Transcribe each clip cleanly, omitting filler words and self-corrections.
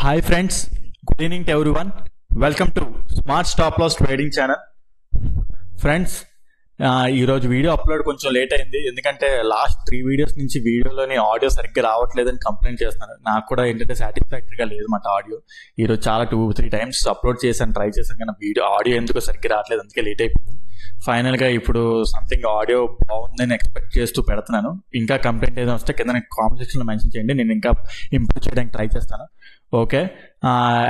Hi friends, good evening to everyone. Welcome to Smart Stop Loss Trading Channel. Friends, ఈరోజు video upload కొంచెం late అయింది ఎందుకంటే last 3 videos నుంచి వీడియోలోని audio సరిగ్గా రావట్లేదని కంప్లైంట్ చేస్తున్నాను. నాకు కూడా ఏంటంటే సాటిస్ఫాక్టరీగా లేదు మాట ఆడియో. ఈరోజు చాలా 2-3 టైమ్స్ అప్లోడ్ చేశాను, ట్రై చేశాను, కానీ ఆడియో ఎందుకో సరిగ్గా రావట్లేదు, అందుకే లేట్ అయిపోయింది. ఫైనల్గా ఇప్పుడు సంథింగ్ ఆడియో బాగుందని ఎక్స్పెక్ట్ చేస్తూ పెడుతున్నాను. ఇంకా కంప్లైంట్ ఏదైనా వస్తే కింద కామెంట్ సెక్షన్లో మెన్షన్ చేయండి, నేను ఇంకా ఇంప్రూవ్ చేయడానికి ట్రై చేస్తాను. Okay,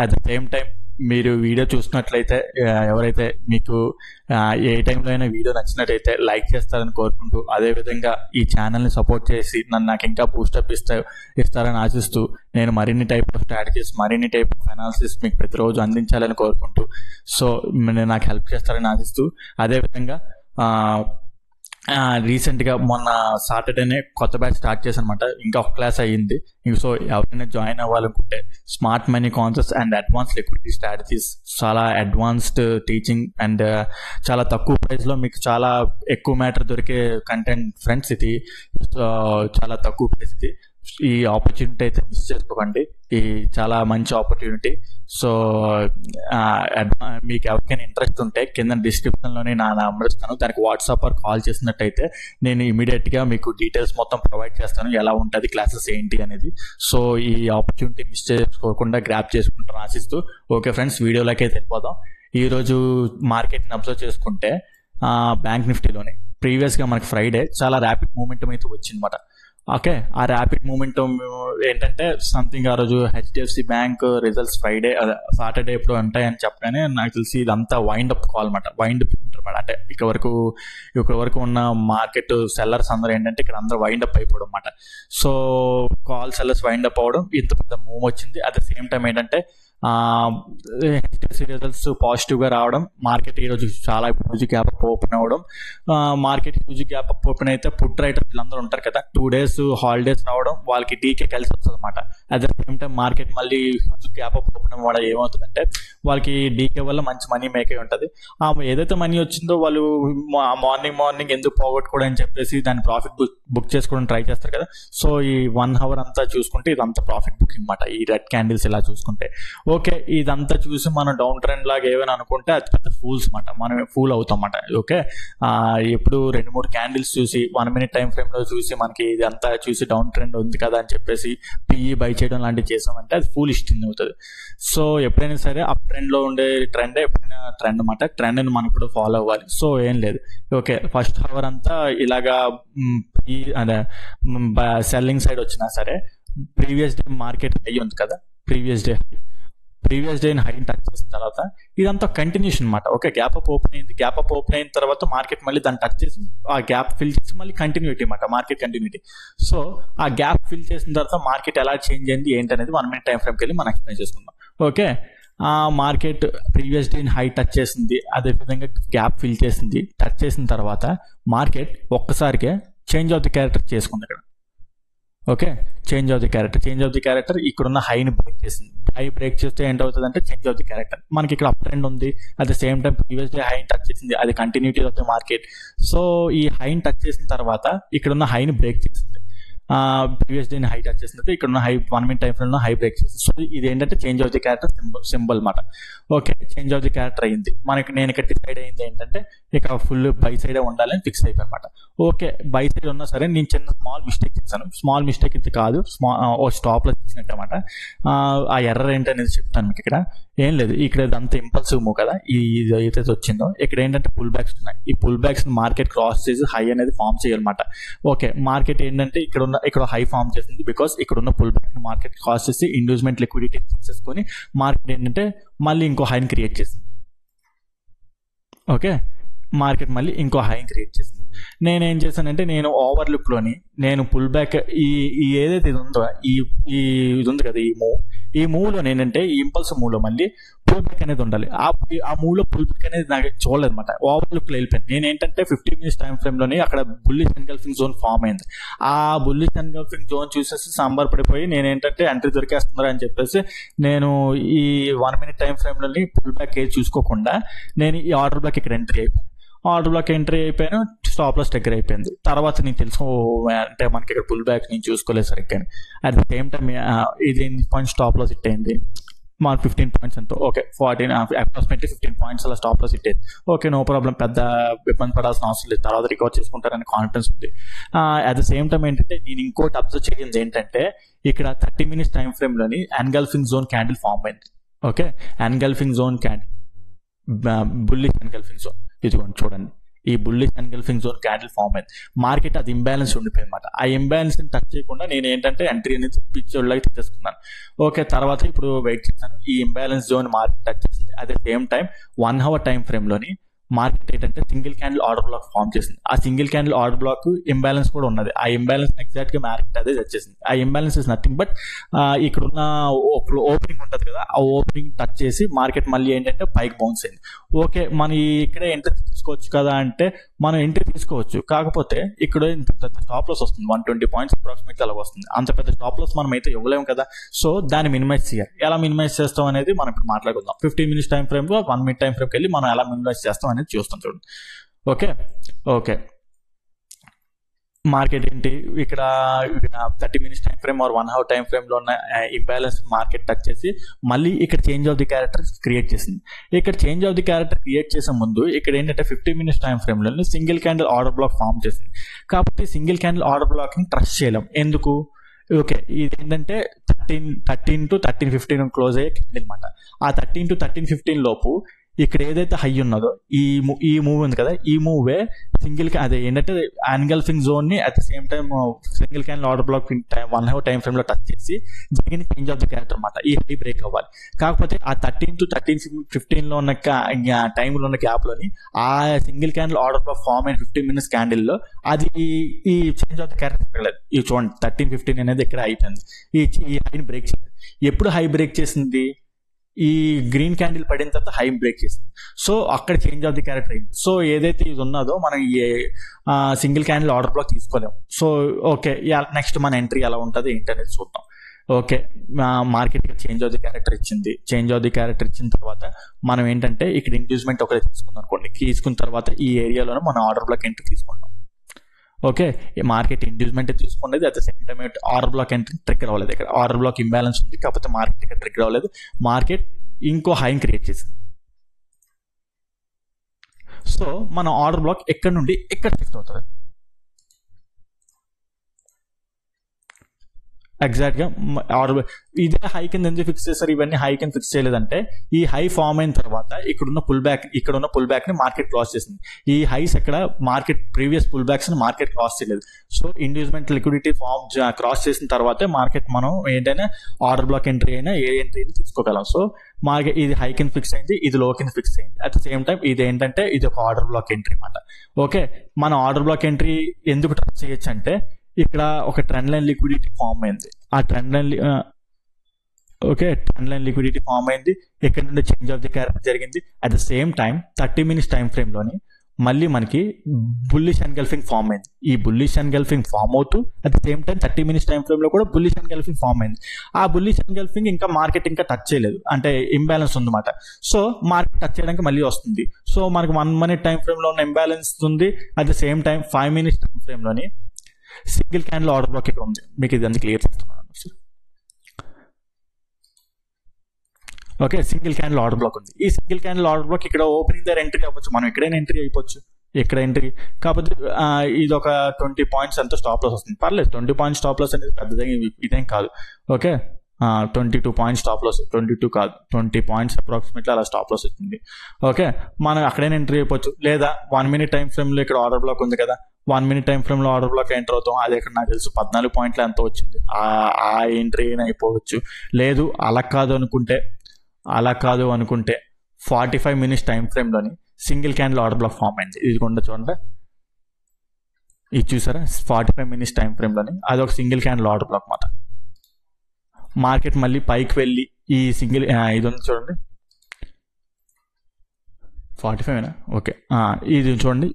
at the same time మీరు వీడియో చూసినట్లయితే ఎవరైతే మీకు ఏ టైంలో అయినా వీడియో నచ్చినట్టయితే లైక్ చేస్తారని కోరుకుంటూ, అదేవిధంగా ఈ ఛానల్ని సపోర్ట్ చేసి నాకు ఇంకా బూస్టప్ ఇస్తారని ఆశిస్తూ, నేను మరిన్ని టైప్ ఆఫ్ స్ట్రాటజీస్, మరిన్ని టైప్ ఆఫ్ అనాలిసిస్ మీకు ప్రతిరోజు అందించాలని కోరుకుంటూ, సో నాకు హెల్ప్ చేస్తారని ఆశిస్తూ, అదేవిధంగా రీసెంట్గా మొన్న సాటర్డేనే కొత్త బ్యాచ్ స్టార్ట్ చేశానమాట. ఇంకా ఒక క్లాస్ అయ్యింది. సో ఎవరైనా జాయిన్ అవ్వాలనుకుంటే smart money concepts and advance liquidity strategies, చాలా అడ్వాన్స్డ్ టీచింగ్ అండ్ చాలా తక్కువ ప్రైస్లో మీకు చాలా ఎక్కువ మ్యాటర్ దొరికే కంటెంట్ ఫ్రెండ్స్. ఇది చాలా తక్కువ ప్రైస్. ఇది ఈ ఆపర్చునిటీ అయితే మిస్ చేసుకోకండి, ఇది చాలా మంచి ఆపర్చునిటీ. సో మీకు ఎవరికైనా ఇంట్రెస్ట్ ఉంటే కింద డిస్క్రిప్షన్లోనే నా నెంబర్ ఇస్తాను, దానికి వాట్సాప్ ఆర్ కాల్ చేసినట్టయితే నేను ఇమీడియట్గా మీకు డీటెయిల్స్ మొత్తం ప్రొవైడ్ చేస్తాను, ఎలా ఉంటుంది క్లాసెస్ ఏంటి అనేది. సో ఈ ఆపర్చునిటీ మిస్ చేసుకోకుండా గ్రాప్ చేసుకుంటాను ఆశిస్తూ. ఓకే ఫ్రెండ్స్, వీడియోలోకి అయితే వెళ్ళిపోదాం. ఈరోజు మార్కెట్ని అబ్జర్వ్ చేసుకుంటే బ్యాంక్ నిఫ్టీలోనే ప్రీవియస్గా మనకి ఫ్రైడే చాలా ర్యాపిడ్ మూమెంటం అయితే వచ్చిందన్నమాట. ఓకే, ఆ ర్యాపిడ్ మూమెంటం ఏంటంటే సంథింగ్ ఆ రోజు HDFC bank results Friday Saturday ఎప్పుడు ఉంటాయని చెప్పగానే నాకు తెలిసి ఇదంతా వైండ్ అప్ కాల్ అనమాట. వైండ్ అప్ ఉంటారన్నమాట. అంటే ఇక్కడ వరకు ఉన్న మార్కెట్ సెల్లర్స్ అందరూ ఏంటంటే ఇక్కడ అందరూ వైండ్ అప్ అయిపోవడం అనమాట. So call sellers wind up అవ్వడం, ఇంత పెద్ద మూవ్ వచ్చింది. అట్ ద సేమ్ టైం ఏంటంటే హెచ్డిఎఫ్సి రిజల్ట్స్ పాజిటివ్గా రావడం, మార్కెట్ ఈరోజు చాలా హ్యూజ్ గ్యాప్ అప్ ఓపెన్ అవ్వడం. Market huge gap up open అయితే పుట్ రైటర్స్ వీళ్ళందరూ ఉంటారు కదా, 2 days హాలిడేస్ రావడం, వాళ్ళకి డీకే కలిసి వస్తుంది అనమాట. At the same time market మళ్ళీ హ్యూజ్ గ్యాప్ అప్ ఓపెన్ అవ్వడం ఏమవుతుందంటే వాళ్ళకి డీకే వల్ల మంచి మనీ మేక్ అయి ఉంటుంది. ఏదైతే మనీ వచ్చిందో వాళ్ళు మార్నింగ్ ఎందుకు పోగొట్టుకోవడం అని చెప్పేసి దాని ప్రాఫిట్ బుక్ చేసుకోవడం ట్రై చేస్తారు కదా. సో ఈ 1 hour అంతా చూసుకుంటే ఇదంతా ప్రాఫిట్ బుకింగ్ అనమాట, ఈ రెడ్ క్యాండిల్స్ ఇలా చూసుకుంటే. ఓకే, ఇదంతా చూసి మనం డౌన్ ట్రెండ్ లాగా ఏమైనా అనుకుంటే అది పెద్ద ఫూల్స్ అనమాట, మనం ఫూల్ అవుతాం అన్నమాట. ఓకే, ఎప్పుడు 2-3 క్యాండిల్స్ చూసి 1 minute టైం ఫ్రేమ్లో చూసి మనకి ఇదంతా చూసి డౌన్ ట్రెండ్ ఉంది కదా అని చెప్పేసి పిఈ బై చేయడం లాంటివి చేసామంటే అది ఫూల్ ఇష్టింగ్ అవుతుంది. సో ఎప్పుడైనా సరే అప్ ట్రెండ్లో ఉండే ట్రెండే ఎప్పుడైనా ట్రెండ్ అనమాట. ట్రెండ్ని మనం ఇప్పుడు ఫాలో అవ్వాలి. సో ఏం లేదు, ఓకే, ఫస్ట్ అవర్ అంతా ఇలాగా అదే సెల్లింగ్ సైడ్ వచ్చినా సరే ప్రీవియస్ డే మార్కెట్ హై ఉంది కదా, ప్రీవియస్ డే హైని టచ్ చేసిన తర్వాత ఇదంతా కంటిన్యూషన్ అనమాట. ఓకే, గ్యాప్ అప్ ఓపెన్ అయిన తర్వాత మార్కెట్ మళ్ళీ దాన్ని టచ్ చేసి ఆ గ్యాప్ ఫిల్ చేసి మళ్ళీ కంటిన్యూటీ అనమాట, మార్కెట్ కంటిన్యూటీ. సో ఆ గ్యాప్ ఫిల్ చేసిన తర్వాత మార్కెట్ ఎలా చేంజ్ అయింది ఏంటనేది 1 minute టైం ఫ్రేమ్కి వెళ్ళి మనం ఎక్స్ప్లెయిన్ చేసుకుందాం. ఓకే, ఆ market previous day high touch చేసింది, అదేవిధంగా గ్యాప్ ఫిల్ చేసింది. టచ్ చేసిన తర్వాత మార్కెట్ ఒక్కసారికే చేంజ్ ఆఫ్ ది క్యారెక్టర్ చేసుకుంది ఇక్కడ. Okay, change of the character ఇక్కడున్న హైని బ్రేక్ చేసింది. హై బ్రేక్ చేస్తే ఏంటవుతుంది అంటే చేంజ్ ఆఫ్ ది క్యారెక్టర్. మనకి ఇక్కడ అప్ ట్రెండ్ ఉంది, at the same time previous day హైని టచ్ చేసింది, అది continuity of the market. So ఈ హైని టచ్ చేసిన తర్వాత ఇక్కడున్న హైని బ్రేక్ చేసింది, ప్రీవియస్ డే హై టచ్ చేసింది, ఇక్కడ ఉన్న హై 1 minute టైం ఫ్రేమ్ లో హై బ్రేక్ చేసింది. సో ఇది ఏంటంటే change of the character symbol అనమాట. Okay, change of the character అయింది. నేను ఇక్కడ డిసైడ్ అయింది ఏంటంటే ఇక ఫుల్ బై సైడే ఉండాలని ఫిక్స్ అయిపోయి అనమాట. ఓకే, బై సైడ్ ఉన్నా సరే నేను చిన్న స్మాల్ మిస్టేక్ ఇది కాదు, స్టాప్ లో ఇచ్చినట్టు అనమాట. ఆ ఎర్రర్ ఏంటనేది చెప్తాను మీకు. ఇక్కడ ఏం లేదు, ఇక్కడ ఇదంతా ఇంపల్సివ్ మూవ్ కదా, ఇది అయితే వచ్చిందో ఇక్కడ ఏంటంటే పుల్ బ్యాక్స్ ఉన్నాయి. ఈ పుల్ బ్యాక్స్ మార్కెట్ క్రాస్ చేసి హై అనేది ఫామ్ చేయాలన్నమాట. ఓకే, మార్కెట్ ఏంటంటే ఇక్కడ హై ఫామ్ చేసింది, బికాస్ ఇక్కడ ఉన్న పుల్ బ్యాక్ మార్కెట్ క్రాస్ చేసి ఇండ్యూస్మెంట్ లిక్విడిటీ చేసుకొని మార్కెట్ ఏంటంటే మళ్ళీ ఇంకో హైని క్రియేట్ చేసింది. ఓకే, మార్కెట్ మళ్ళీ ఇంకో హైని క్రియేట్ చేసింది. నేనేం చేశానంటే నేను ఓవర్లుక్లోని నేను పుల్ బ్యాక్ ఈ ఏదైతే ఇది ఉందో ఇది ఉంది కదా, ఈ మూవ్లో ఏంటంటే ఈ ఇంపల్స్ మూవ్లో మళ్ళీ పుల్ బ్యాక్ అనేది ఉండాలి. ఆ మూవ్లో పుల్ బ్యాక్ అనేది నాకు చూడలేదు అనమాట. ఓవర్లుక్లో వెళ్ళిపోయింది. నేనేంటంటే 15 minutes టైం ఫ్రేమ్లోని అక్కడ బుల్లిష్ ఎన్గల్ఫింగ్ జోన్ ఫామ్ అయింది. ఆ బుల్లిష్ ఎన్గల్ఫింగ్ జోన్ చూసేసి సంబర్ పడిపోయి నేనేంటంటే ఎంట్రీ దొరికేస్తున్నారు అని చెప్పేసి నేను ఈ 1 minute టైం ఫ్రేమ్లోని పుల్ బ్యాక్ ఏది చూసుకోకుండా నేను ఈ ఆర్డర్ బ్లాక్ ఇక్కడ ఎంట్రీ అయిపోయాను. ఆర్డర్ బ్లాక్ ఎంట్రీ అయిపోయాను, స్టాప్ లాస్ దగ్గర అయిపోయింది. తర్వాత నేను తెలుసు అంటే మనకి ఇక్కడ పుల్ బ్యాక్ నేను చూసుకోలేదు సరిగ్గా. అట్ ద సేమ్ టైం ఇది ఎన్ని పాయింట్స్ స్టాప్ లాస్ హిట్ అయింది, మాకు 15 పాయింట్స్ ఎంతో, ఓకే 14 అప్రాక్సిమేట్లీ 15 పాయింట్స్ అలా స్టాప్ లాస్ హిట్ అయింది. ఓకే, నో ప్రాబ్లం, పెద్ద ఇబ్బంది పడాల్సిన అవసరం లేదు, తర్వాత రికవర్ చేసుకుంటారని కాన్ఫిడెన్స్ ఉంది. అట్ ద సేమ్ టైం ఏంటంటే నేను ఇంకోటి అబ్జర్వ్ చేయింది ఏంటంటే ఇక్కడ 30 minutes టైం ఫ్రేమ్లోని ఎన్గల్ఫింగ్ జోన్ క్యాండిల్ ఫామ్ అయింది. Okay, engulfing zone candle, bullish engulfing zone, ఇదిగోండి చూడండి, ఈ bullish engulfing zone candle form అయింది. మార్కెట్ అది ఇంబ్యాలెన్స్ ఉండిపోయింది అనమాట. ఆ ఇంబ్యాలెన్స్ ని టచ్ చేయకుండా నేను ఏంటంటే ఎంట్రీ అనేది పిక్చర్లాగా తీసేసుకున్నాను. ఓకే, తర్వాత ఇప్పుడు వెయిట్ చేశాను, ఈ ఇంబ్యాలెన్స్ జోన్ మార్కెట్ టచ్ చేసింది. At the same time 1 hour time ఫ్రేమ్లోని మార్కెట్ ఏంటంటే single candle order block form చేసింది. ఆ single candle order block imbalance కూడా ఉన్నది. ఆ ఇంబ్యాలెన్స్ ఎగ్జాక్ట్ గా మార్కెట్ అదే వచ్చేసింది. ఆ ఇంబ్యాలెన్స్ ఇస్ నథింగ్ బట్ ఇక్కడున్న ఓపెనింగ్ ఉంటుంది కదా, ఆ ఓపెనింగ్ టచ్ చేసి మార్కెట్ మళ్ళీ ఏంటంటే పైకి బౌన్స్ అయింది. ఓకే, మనం ఇక్కడే ఎంట్రీ తీసుకోవచ్చు కదా అంటే మనం ఎంట్రీ తీసుకోవచ్చు, కాకపోతే ఇక్కడ ఇంత పెద్ద స్టాప్ లాస్ వస్తుంది, 120 పాయింట్స్ అప్రాక్సిమేట్లీ అలా వస్తుంది. అంత పెద్ద స్టాప్ లాస్ మనం అయితే ఇవ్వలేము కదా. సో దాన్ని మినిమైజ్ చేయాలి. ఎలా మినిమైజ్ చేస్తాం అనేది మనం ఇప్పుడు మాట్లాడుకుందాం. 15 minutes టైం ఫ్రేమ్ లో 1 minute టైం ఫ్రేమ్కి వెళ్ళి మనం ఎలా మినిమైజ్ చేస్తాం అనేది చూస్తాం చూడండి. ఓకే ఓకే, మార్కెట్ ఏంటి ఇక్కడ 30 minutes time frame or 1 hour time frame లో ఉన్న ఇంబ్యాలెన్స్ మార్కెట్ టచ్ చేసి మళ్ళీ ఇక్కడ change of the character create చేసింది. ఇక్కడ change of the character create చేసే ముందు ఇక్కడ ఏంటంటే 50 minutes టైం ఫ్రేమ్ లో single candle order block form చేసింది. కాబట్టి సింగిల్ క్యాండిల్ ఆర్డర్ బ్లాక్ ని ట్రస్ట్ చేయలేం. ఎందుకు? ఓకే, ఇది ఏంటంటే 13 to 13:15 క్లోజ్ అయ్యే క్యాండిల్ అనమాట. ఆ 13 to 13:15 లోపు ఇక్కడ ఏదైతే హై ఉన్నదో ఈ మూవ్ ఉంది కదా, ఈ మూవే సింగిల్ అదే ఏంటంటే ఎన్గల్ఫింగ్ జోన్ ని at the same time single candle order black 1 hour time frame లో టచ్ చేసి జరిగిన చేంజ్ ఆఫ్ ది క్యారెక్టర్ అనమాట. ఈ హై బ్రేక్ అవ్వాలి. కాకపోతే ఆ 13 to 13:15 లో ఉన్న టైంలో ఉన్న గ్యాప్ లోని ఆ single candle order block form అయిన 15 minutes క్యాండిల్ లో అది ఈ చేంజ్ ఆఫ్ ది క్యారెక్టర్ పెరగలేదు. ఇది చూడండి 13:15 అనేది ఇక్కడ అయిపోయింది. ఈ హైని బ్రేక్ చేసింది. ఎప్పుడు హై బ్రేక్ చేసింది? ఈ గ్రీన్ క్యాండిల్ పడిన తర్వాత హై బ్రేక్ చేసింది. సో అక్కడ చేంజ్ ఆఫ్ ది క్యారెక్టర్ అయింది. సో ఏదైతే ఇది ఉన్నదో మనం ఈ సింగిల్ క్యాండిల్ ఆర్డర్ బ్లాక్ తీసుకోలేము. సో ఓకే, నెక్స్ట్ మన ఎంట్రీ ఎలా ఉంటుంది ఏంటి అనేది చూద్దాం. Okay, market change of the character ఇచ్చింది. చేంజ్ ఆఫ్ ది క్యారెక్టర్ ఇచ్చిన తర్వాత మనం ఏంటంటే ఇక్కడ ఇండ్యూస్మెంట్ ఒకటి తీసుకుందాం అనుకోండి. తీసుకున్న తర్వాత ఈ ఏరియాలోనే మనం ఆర్డర్ బ్లాక్ ఎంట్రీ తీసుకుంటాం. ఓకే, మార్కెట్ ఇండ్యూస్మెంట్ తీసుకునేది at the same time order black entry trigger అవ్వలేదు. ఇక్కడ ఆర్డర్ బ్లాక్ ఇంబ్యాలెన్స్ ఉంది, కాకపోతే మార్కెట్ ఇక్కడ ట్రిగ్గర్ అవ్వలేదు. మార్కెట్ ఇంకో హైని క్రియేట్ చేసింది. సో మన ఆర్డర్ బ్లాక్ ఎక్కడ నుండి ఎక్కడ షిఫ్ట్ అవుతుంది? ఎగ్జాక్ట్ గా ఆర్డర్ ఇదే హై కింద ఎందుకు ఫిక్స్ చేస్తారు? ఇవన్నీ హై కింద ఫిక్స్ చేయలేదంటే ఈ హై ఫామ్ అయిన తర్వాత ఇక్కడున్న పుల్ బ్యాక్ ని మార్కెట్ క్రాస్ చేసింది. ఈ హైస్ ఎక్కడ మార్కెట్ ప్రీవియస్ పుల్ బ్యాక్స్ ని మార్కెట్ క్రాస్ చేయలేదు. So inducement liquidity form cross చేసిన తర్వాతే మార్కెట్ మనం ఏంటైనా ఆర్డర్ బ్లాక్ ఎంట్రీ అయినా ఏ ఎంట్రీ అయినా తీసుకోగలం. సో మార్కెట్ ఇది హై కింద ఫిక్స్ అయింది, ఇది లో కింద ఫిక్స్ అయింది. అట్ ద సేమ్ టైం ఇది ఏంటంటే ఇది ఒక ఆర్డర్ బ్లాక్ ఎంట్రీ అన్నమాట. ఓకే, మన ఆర్డర్ బ్లాక్ ఎంట్రీ ఎందుకు ట్రస్ట్ చేయొచ్చు అంటే ఇక్కడ ఒక ట్రెండ్ లైన్ లిక్విడిటీ ఫామ్ అయింది. ఆ ట్రెండ్ లైన్ లిక్విడిటీ ఫామ్ అయింది. ఇక్కడ నుండి చేంజ్ ఆఫ్ ది క్యారెక్టర్ జరిగింది. At the same time 30 minutes time frame లోని మళ్ళీ మనకి బుల్లిష్ ఎన్గల్ఫింగ్ ఫామ్ అయింది. ఈ బుల్లిష్ ఎన్గల్ఫింగ్ ఫామ్ అవుతూ at the same time 30 minutes time frame లో కూడా బుల్లిష్ ఎన్గల్ఫింగ్ ఫామ్ అయింది. ఆ బుల్లిష్ ఎన్గల్ఫింగ్ ఇంకా మార్కెట్ ఇంకా టచ్ చేయలేదు, అంటే ఇంబ్యాలెన్స్ ఉందన్నమాట. సో మార్కెట్ టచ్ చేయడానికి మళ్ళీ వస్తుంది. సో మనకి 1 minute టైం ఫ్రేమ్ లో ఉన్న ఇంబ్యాలెన్స్ ఉంది. At the same time 5 minutes time frame లోని సింగిల్ క్యాండిల్ ఆర్డర్ బ్లాక్ ఇక్కడ ఉంది. మీకు ఇది అంతా క్లియర్ చేస్తున్నాను. Okay, single candle order black ఉంది. ఈ సింగిల్ క్యాండిల్ ఆర్డర్ బ్లాక్ ఇక్కడ ఓపెనింగ్ దగ్గర ఎంట్రీ అవ్వచ్చు, మనం ఎక్కడైనా ఎంట్రీ అయిపోవచ్చు. ఇక్కడ ఎంట్రీ కాకపోతే ఇది ఒక 20 points ఎంత స్టాప్ లాస్ వస్తుంది. పర్లేదు, 20 points స్టాప్ లాస్ అనేది పెద్దగా ఇదేం కాదు. ఓకే, 22 points స్టాప్ లాస్, 22 కాదు 20 points అప్రాక్సిమేట్లీ అలా స్టాప్ లాస్ వచ్చింది. ఓకే, మనం అక్కడైనా ఎంట్రీ అయిపోవచ్చు. లేదా 1 minute టైం ఫ్రేమ్ లో ఇక్కడ ఆర్డర్ బ్లాక్ ఉంది కదా, 1 minute టైం ఫ్రేమ్ లో ఆర్డర్ బ్లాక్ ఎంటర్ అవుతాం. అది ఇక్కడ నాకు తెలుసు 14 points ఎంత వచ్చింది. ఆ ఎంట్రీ అయినా అయిపోవచ్చు. లేదు అలా కాదు అనుకుంటే 45 minutes టైం ఫ్రేమ్ లోని single candle order block form అయింది. ఇది కూడా చూడండి, ఇది చూసారా 45 minutes టైం ఫ్రేమ్ లోని అది ఒక సింగిల్ క్యాండిల్ ఆర్డర్ బ్లాక్ మాట. మార్కెట్ మళ్ళీ పైకి వెళ్ళి ఈ సింగిల్ ఇది ఉంది చూడండి 45 ఓకే, ఇది చూడండి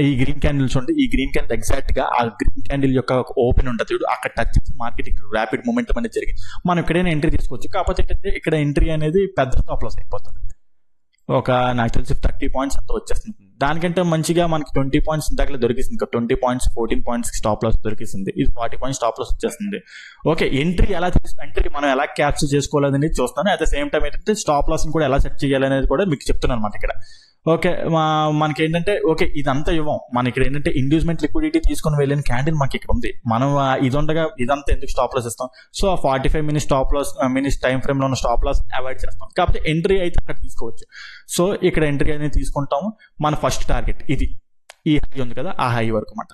ఈ గ్రీన్ క్యాండిల్ చూడండి. ఈ గ్రీన్ క్యాండిల్ ఎగ్జాక్ట్ గా ఆ గ్రీన్ క్యాండిల్ యొక్క ఓపెన్ ఉంటుంది చూడు, అక్కడ టచ్ చేసి మార్కెట్ ర్యాపిడ్ మూమెంటం అనేది జరిగింది. మనం ఎక్కడైనా ఎంట్రీ తీసుకోవచ్చు. కాకపోతే ఇక్కడ ఎంట్రీ అనేది పెద్ద స్టాప్ లాస్ అయిపోతుంది. ఒక నాకు తెలిసి 30 పాయింట్స్ అంతా వచ్చేస్తుంది. దానికంటే మంచిగా మనకి 20 పాయింట్స్ ఇందాక దొరికింది, 20 పాయింట్స్ 14 పాయింట్స్ స్టాప్ లాస్ దొరికింది, ఇది 40 పాయింట్స్ స్టాప్ లాస్ వచ్చేస్తుంది. ఓకే, ఎంట్రీ మనం ఎలా క్యాప్చర్ చేసుకోవాలనేది చూస్తాను. అట్ ద సేమ్ టైం ఏంటంటే స్టాప్ లాస్ కూడా ఎలా సెట్ చేయాలనేది కూడా మీకు చెప్తున్నాను అనమాట ఇక్కడ. ఓకే, మనకి ఏంటంటే ఓకే ఇదంతా ఇవ్వం, మన ఇక్కడ ఏంటంటే ఇండ్యూస్మెంట్ లిక్విడిటీ తీసుకొని వెళ్ళిన క్యాండిల్ మనకి ఇక్కడ ఉంది. మనం ఇది ఉండగా ఇదంతా ఎందుకు స్టాప్ లాస్ ఇస్తాం? సో ఆ 45 minutes stop loss minutes time frame లో ఉన్న స్టాప్ లాస్ అవాయిడ్ చేస్తాం. కాకపోతే ఎంట్రీ అయితే అక్కడ తీసుకోవచ్చు. సో ఇక్కడ ఎంట్రీ అనేది తీసుకుంటాము. మన ఫస్ట్ టార్గెట్ ఇది, ఈ హై ఉంది కదా, ఆ హై వరకు అన్నమాట.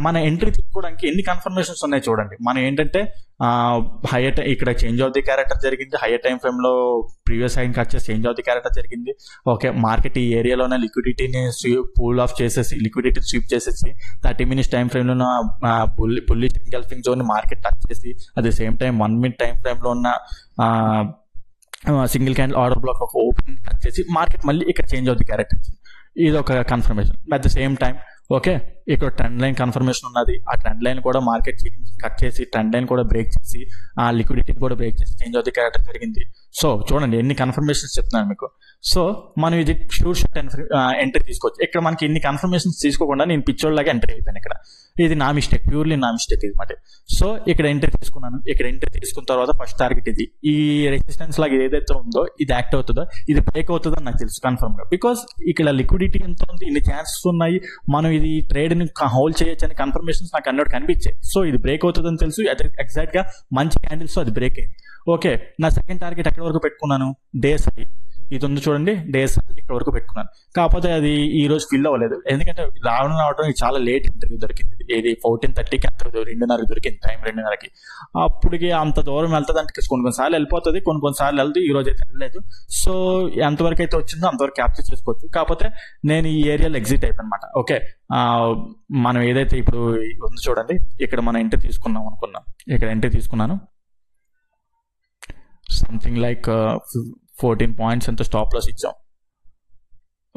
మన ఎంట్రీ తీసుకోవడానికి ఎన్ని కన్ఫర్మేషన్స్ ఉన్నాయి చూడండి. మనం ఏంటంటే హైయర్ ఇక్కడ చేంజ్ ఆఫ్ ది క్యారెక్టర్ జరిగింది, హైయర్ టైం ఫ్రేమ్ లో ప్రీవియస్ హై కట్ చేసి చేంజ్ ఆఫ్ ది క్యారెక్టర్ జరిగింది. ఓకే, మార్కెట్ ఈ ఏరియాలోనే లిక్విడిటీని పూల్ ఆఫ్ చేసేసి లిక్విడిటీ స్వీప్ చేసేసి 30 మినిట్స్ టైం ఫ్రేమ్ లో bullish engulfing zone market touch చేసి at the same time 1 minute time frame లో ఉన్న సింగిల్ క్యాండిల్ ఆర్డర్ బ్లాక్ ఒక ఓపెన్ టచ్ చేసి మార్కెట్ మళ్ళీ ఇక్కడ చేంజ్ ఆఫ్ ది క్యారెక్టర్ వచ్చింది. ఇది ఒక confirmation. At the same time okay ఇక్కడ ట్రెండ్ లైన్ కన్ఫర్మేషన్ ఉన్నది. ఆ ట్రెండ్ లైన్ కూడా మార్కెట్ కట్ చేసి ట్రెండ్ లైన్ కూడా బ్రేక్ చేసి ఆ లిక్విడిటీ కూడా బ్రేక్ చేసి చేంజ్ ఆఫ్ ది క్యారెక్టర్ జరిగింది. సో చూడండి ఎన్ని కన్ఫర్మేషన్స్ చెప్తున్నాను మీకు. సో మనం ఇది షూర్ షాట్ ఎంట్రీ తీసుకోవచ్చు. ఇక్కడ మనకి ఇన్ని కన్ఫర్మేషన్స్ తీసుకోకుండా నేను పిక్చర్ లాగా ఎంట్రీ అయిపోయాను. ఇక్కడ ఇది నా మిస్టేక్, ప్యూర్లీ నా మిస్టేక్ ఇది మాట. సో ఇక్కడ ఎంట్రీ తీసుకున్నాను. ఇక్కడ ఎంట్రీ తీసుకున్న తర్వాత ఫస్ట్ టార్గెట్ ఇది, ఈ రెసిస్టెన్స్ లాగా ఏదైతే ఉందో ఇది యాక్ట్ అవుతుందో, ఇది బ్రేక్ అవుతుందో నాకు తెలుసు కన్ఫర్మ్ గా. బికాస్ ఇక్కడ లిక్విడిటీ ఎంత ఉంది, ఇన్ని ఛాన్సెస్ ఉన్నాయి, మనం ఇది ట్రేడ్ ని హోల్డ్ చేయొచ్చు అని కన్ఫర్మేషన్స్ నాకు అన్నట్టు కనిపించాయి. సో ఇది బ్రేక్ అవుతుందని తెలుసు, ఎగ్జాక్ట్ గా మంచి క్యాండిల్స్ అది బ్రేక్ అయింది. ఓకే, నా సెకండ్ టార్గెట్ ఎక్కడి వరకు పెట్టుకున్నాను? డేస్ హై ఇది ఉంది చూడండి, డేస్ ఇక్కడ వరకు పెట్టుకున్నాను. కాకపోతే అది ఈ రోజు ఫిల్ అవ్వలేదు, ఎందుకంటే రావడం చాలా లేట్ ఇంటర్వ్యూ దొరికింది. ఇది 14:30కి అంత 2:30 దొరికింది, టైం 2:30కి. అప్పటికి అంత దూరం వెళ్తుంది అంటే కొన్నిసార్లు వెళ్ళిపోతుంది, కొన్నిసార్లు వెళ్తుంది. ఈ రోజు అయితే వెళ్ళలేదు. సో ఎంతవరకు అయితే వచ్చిందో అంతవరకు క్యాప్చర్ చేసుకోవచ్చు. కాకపోతే నేను ఈ ఏరియాలో ఎగ్జిట్ అయిపోయాను అనమాట. ఓకే, మనం ఏదైతే ఇప్పుడు ఉంది చూడండి, ఇక్కడ మనం ఎంట్రీ తీసుకున్నాం అనుకున్నాం, ఇక్కడ ఎంట్రీ తీసుకున్నాను సంథింగ్ లైక్ 14 పాయింట్స్ ఎంత స్టాప్ లాస్ ఇచ్చాం.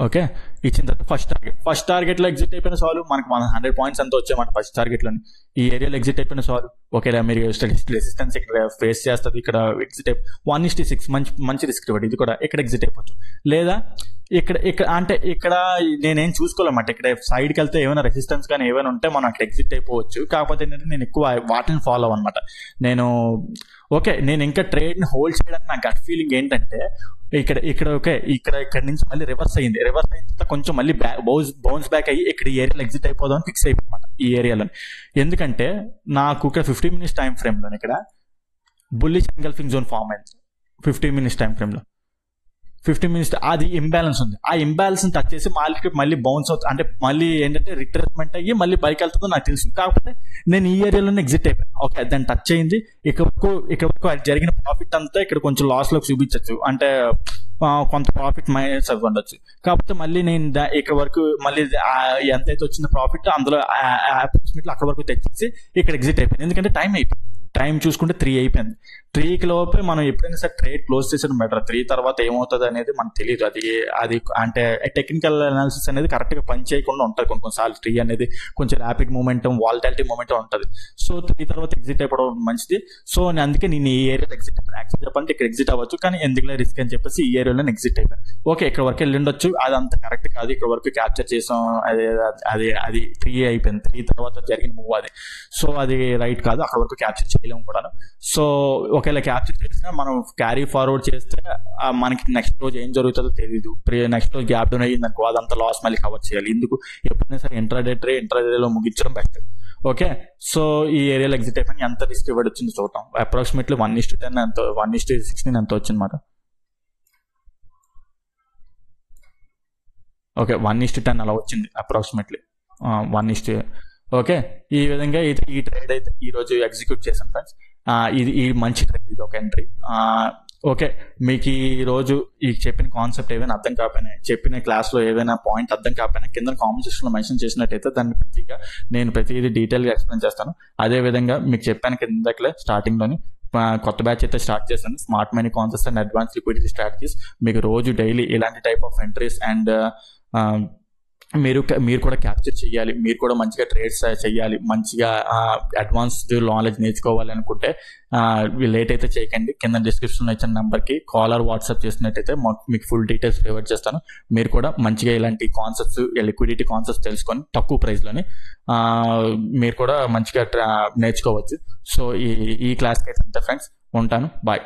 ఓకే, ఇచ్చిన తర్వాత ఫస్ట్ టార్గెట్ లో ఎగ్జిట్ అయిపోయిన సాల్వ్ మనకు 100 పాయింట్స్ అంతా వచ్చాయన్నమాట. ఫస్ట్ టార్గెట్ లోని ఈ ఏరియాలో ఎగ్జిట్ అయిపోయిన సాల్వ్. ఓకేలా మీరు రెసిస్టెన్స్ ఇక్కడ ఫేస్ చేస్తుంది, ఇక్కడ ఎగ్జిట్ 1:6 మంచి రిస్క్ రివార్డ్. ఇది కూడా ఇక్కడ ఎగ్జిట్ అయిపోవచ్చు. లేదా ఇక్కడ అంటే ఇక్కడ నేనేం చూసుకోవాలన్నమాట. ఇక్కడ సైడ్కి వెళ్తే ఏమైనా రెసిస్టెన్స్ కానీ ఏమైనా ఉంటే మనం అక్కడ ఎగ్జిట్ అయిపోవచ్చు. కాకపోతే ఏంటంటే నేను ఎక్కువ వాటిని ఫాలో అనమాట. నేను ఇంకా ట్రేడ్ ని హోల్డ్ చేయడానికి నా గట్ ఫీలింగ్ ఏంటంటే ఇక్కడ ఇక్కడ నుంచి మళ్ళీ రివర్స్ అయిన తర్వాత కొంచెం మళ్ళీ బౌన్స్ బ్యాక్ అయ్యి ఇక్కడ ఈ ఏరియాలో ఎగ్జిట్ అయిపోదాం అని ఫిక్స్ అయిపోయిందన్నమాట ఈ ఏరియాలో. ఎందుకంటే నాకు ఇక్కడ 15 మినిట్స్ టైం ఫ్రేమ్ లో ఇక్కడ బుల్లిష్ ఎంగల్ఫింగ్ జోన్ ఫామ్ అయింది. 15 మినిట్స్ టైం ఫ్రేమ్ లో 15 మినిట్స్ అది ఇంబ్యాలెన్స్ ఉంది. ఆ ఇంబ్యాలెన్స్ టచ్ చేసి మళ్ళీ బౌన్స్ అవుతుంది, అంటే మళ్ళీ ఏంటంటే రిట్రేస్మెంట్ అయ్యి మళ్ళీ పైకి వెళ్తుందో నాకు తెలుసు. కాకపోతే నేను ఈ ఏరియాలోనే ఎగ్జిట్ అయిపోయాను. ఓకే, దాన్ని టచ్ అయింది. ఇక్కడ వరకు జరిగిన ప్రాఫిట్ అంతా ఇక్కడ కొంచెం లాస్ లోకి చూపించచ్చు, అంటే కొంత ప్రాఫిట్ మైనస్ అవి ఉండొచ్చు. కాకపోతే మళ్ళీ నేను ఇక్కడ వరకు మళ్ళీ ఎంతైతే వచ్చిన ప్రాఫిట్ అందులో అప్రాక్సిమేట్లీ అక్కడ వరకు తెచ్చేసి ఇక్కడ ఎగ్జిట్ అయిపోయింది. ఎందుకంటే టైం చూసుకుంటే 3 అయిపోయింది. 3కి లోపే మనం ఎప్పుడైనా సరే ట్రేడ్ క్లోజ్ చేసేది బెటర్. 3 తర్వాత ఏమవుతుంది అనేది మనకు తెలియదు. అది అంటే టెక్నికల్ అనాలిసిస్ అనేది కరెక్ట్ గా పని చేయకుండా ఉంటుంది. కొన్నిసార్లు 3 అనేది కొంచెం ర్యాపిడ్ మూమెంటం, వాలటాలిటీ మూమెంటం ఉంటుంది. సో 3 తర్వాత ఎగ్జిట్ అయిపోవడం మంచిది. సో అందుకే నేను ఈ ఏరియాలో ఎగ్జిట్ అయిపోయాను. యాక్చువల్ చెప్పాలంటే ఇక్కడ ఎగ్జిట్ అవ్వచ్చు, కానీ ఎందుకులే రిస్క్ అని చెప్పేసి ఈ ఏరియాలో ఎగ్జిట్ అయిపోయాను. ఓకే, ఇక్కడ వరకు వెళ్ళిండొచ్చు, అది అంత కరెక్ట్ కాదు. ఇక్కడ వరకు క్యాప్చర్ చేసాం, అది 3 అయిపోయింది. 3 తర్వాత జరిగిన మూవ్ అది. సో అది రైట్ కాదు, అక్కడ వరకు క్యాప్చర్ చేయలేము కూడా. సో ఒకవేళ క్యాప్చర్ చేసినా మనం క్యారీ ఫార్వర్డ్ చేస్తే మనకి నెక్స్ట్ రోజు ఏం జరుగుతుందో తెలియదు. నెక్స్ట్ రోజు గ్యాప్ డౌన్ అయ్యింది అనుకో, అదంతా లాస్ మళ్ళీ కవర్ చేయాలి. ఎందుకు ఎప్పుడైనా సరే ఇంట్రాడేలో ముగించడం బెస్ట్. ఓకే, సో ఈ ఏరియాలో ఎగ్జిట్ అయిపోయి ఎంత రిస్క్ రివార్డ్ వచ్చింది చూద్దాం. అప్రాక్సిమేట్లీ 1:10 ఎంత 1:16 ఎంత వచ్చిందన్నమాట. ఓకే, 1:10 అలా వచ్చింది అప్రాక్సిమేట్లీ 1:. ఓకే, ఈ విధంగా అయితే ఈ ట్రేడ్ అయితే ఈ రోజు ఎగ్జిక్యూట్ చేశాను ఫ్రెండ్స్. ఇది మంచి ట్రేడ్, ఇది ఒక ఎంట్రీ. ఓకే, మీకు ఈ రోజు ఈ చెప్పిన కాన్సెప్ట్ ఏమైనా అర్థం కాకపోయినా, చెప్పిన క్లాస్లో ఏదైనా పాయింట్ అర్థం కాకపోయినా కింద కామెంట్ సెక్షన్లో మెన్షన్ చేసినట్టయితే దాన్ని నేను ప్రతిదీ డీటెయిల్గా ఎక్స్ప్లెయిన్ చేస్తాను. అదే విధంగా మీకు చెప్పాను కిందకలే స్టార్టింగ్లోని కొత్త బ్యాచ్ అయితే స్టార్ట్ చేశాను, smart money concepts and advance liquidity strategies. మీకు రోజు డైలీ ఇలాంటి టైప్ ఆఫ్ ఎంట్రీస్ అండ్ మీరు కూడా క్యాప్చర్ చేయాలి, మీరు కూడా మంచిగా ట్రేడ్స్ చేయాలి, మంచిగా అడ్వాన్స్డ్ నాలెడ్జ్ నేర్చుకోవాలి అనుకుంటే లేట్ అయితే చేయకండి. కింద డిస్క్రిప్షన్లో ఇచ్చిన నెంబర్కి కాల్ ఆర్ వాట్సాప్ చేసినట్టయితే మీకు ఫుల్ డీటెయిల్స్ ప్రొవైడ్ చేస్తాను. మీరు కూడా మంచిగా ఇలాంటి కాన్సెప్ట్స్, లిక్విడిటీ కాన్సెప్ట్స్ తెలుసుకొని తక్కువ ప్రైస్లోని మీరు కూడా మంచిగా నేర్చుకోవచ్చు. సో ఈ క్లాస్కి అయితే అంతే ఫ్రెండ్స్, ఉంటాను, బాయ్.